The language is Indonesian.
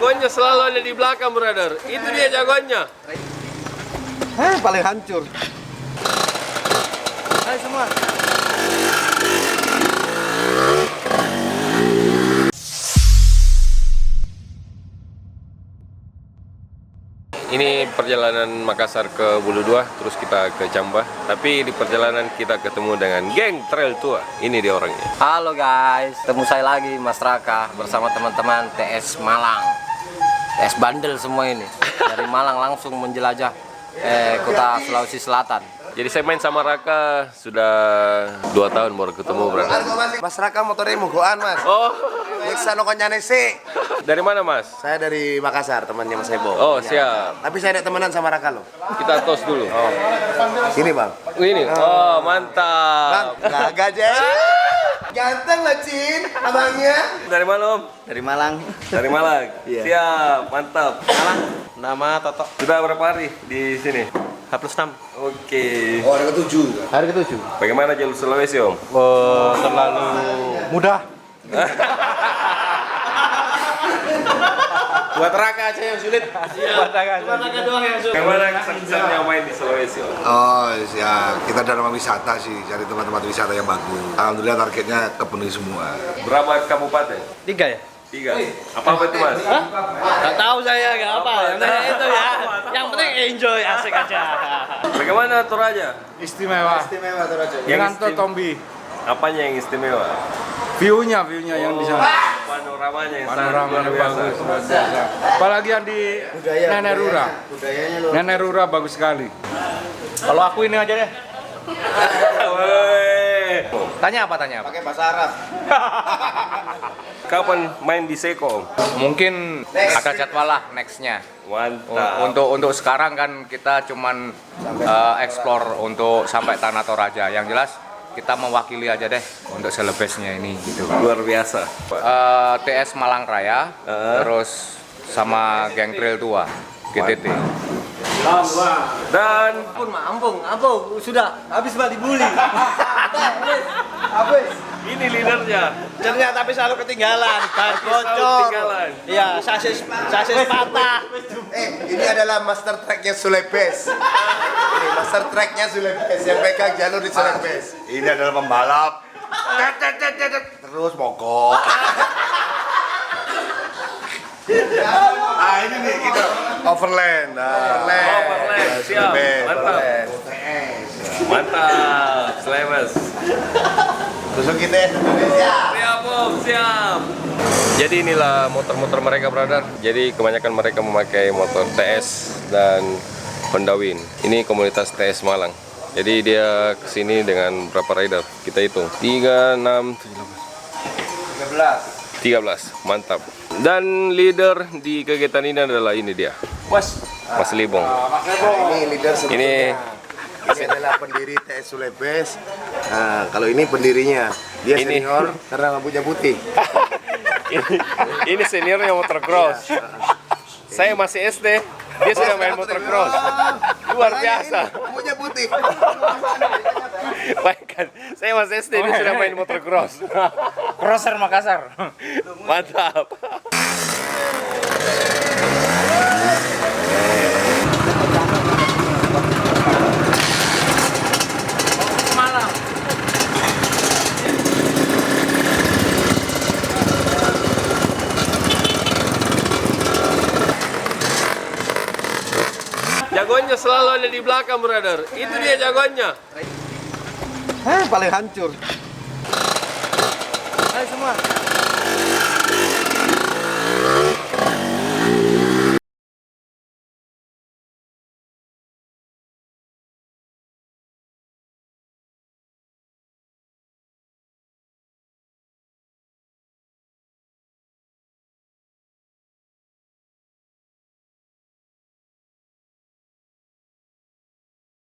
Jagoannya selalu ada di belakang, brother. Itu dia jagoannya. Paling hancur. Hai semua. Ini perjalanan Makassar ke Bulu Dua, terus kita ke Cambah. Tapi di perjalanan kita ketemu dengan geng trail tua. Ini dia orangnya. Halo guys, ketemu saya lagi Mas Raka bersama teman-teman TS Malang. TS bandel semua ini. Dari Malang langsung menjelajah kota Sulawesi Selatan. Jadi saya main sama Raka sudah 2 tahun baru ketemu, brother. Mas Raka motornya mogoan, Mas. Oh, Nyiksa no konyane sih. dari mana, Mas? Saya dari Makassar, temannya Mas Ebo. Oh, siap. Tapi saya ada temenan sama Raka loh. Kita tos dulu. Oh. Sini, Bang. Ini. Oh, mantap. Bang, gagah aja. Ganteng lah, Cin, abangnya. Dari mana, Om? Dari Malang. Dari Malang. Iya. Siap, mantap. Malang. Nama Toto. Sudah berapa hari di sini? H+6. Oke. Oh, hari ke-7. Hari ke-7. Bagaimana jalur Sulawesi, Om? Terlalu mudah. Buat Raka aja yang sulit. Buat Raka doang yang sulit. Bagaimana kesan-kesannya main di Sulawesi, Om? Oh ya, kita dalam wisata sih, cari tempat-tempat wisata yang bagus. Alhamdulillah targetnya kepenuhi semua. Berapa kabupaten? 3 ya? 3. Apa itu, Mas? Gak tahu saya gak apa. Yang penting itu ya. Yang penting enjoy, asik aja. Bagaimana Toraja? Istimewa. Istimewa tuh, Raja. Dengan Tombi. Apanya yang istimewa? View-nya yang di sana. Panoramanya yang sangat Panorama luar biasa. bagus, luar biasa. Apalagi yang di Nenek Rura. Budayanya loh. Nenek Rura bagus sekali. Kalau aku ini aja deh. Woi. Tanya apa? Pakai bahasa Arab. Kapan main di Seko, Om? Mungkin ada jadwal lah nextnya. Mantap. Untuk sekarang kan kita cuman explore untuk sampai Tanah Toraja. Yang jelas kita mewakili aja deh untuk Celebesnya ini gitu. Luar biasa. TS Malang Raya, terus sama geng trail tua GTT. Dan Ampun, sudah habis balik bully. ini leadernya. Ternyata tapi selalu ketinggalan, ban Selalu bocor. ketinggalan. Iya, sasis patah. Ini adalah master tracknya Sulebes. Ini master tracknya Sulebes yang pegang jalur di Sulebes. Ini adalah pembalap. Terus mogok. Ini nih kita overland. Overland, siap. Mantap. Mantap. Selamat. Tusuk kita Indonesia. Siap, Om, siap. Jadi inilah motor-motor mereka, brother. Jadi kebanyakan mereka memakai motor TS dan Honda Win. Ini komunitas TS Malang. Jadi dia kesini dengan berapa rider? Kita hitung. 3, 6, 7, 13. Mantap. Dan leader di kegiatan ini adalah ini dia. Mas Libong. Ini leader sebelumnya. Ini adalah pendiri TS Sulebes. Nah, kalau ini pendirinya. Dia Ini. senior karena rambutnya putih. Ini seniornya motor cross. Saya masih SD, dia sudah main motor cross. Luar biasa. Rambutnya putih. Bayangkan, saya masih SD, dia sudah main motor cross. Crosser Makassar. Mantap. Jagoannya selalu ada di belakang, brother. Itu dia jagoannya. Paling hancur. Hai semua.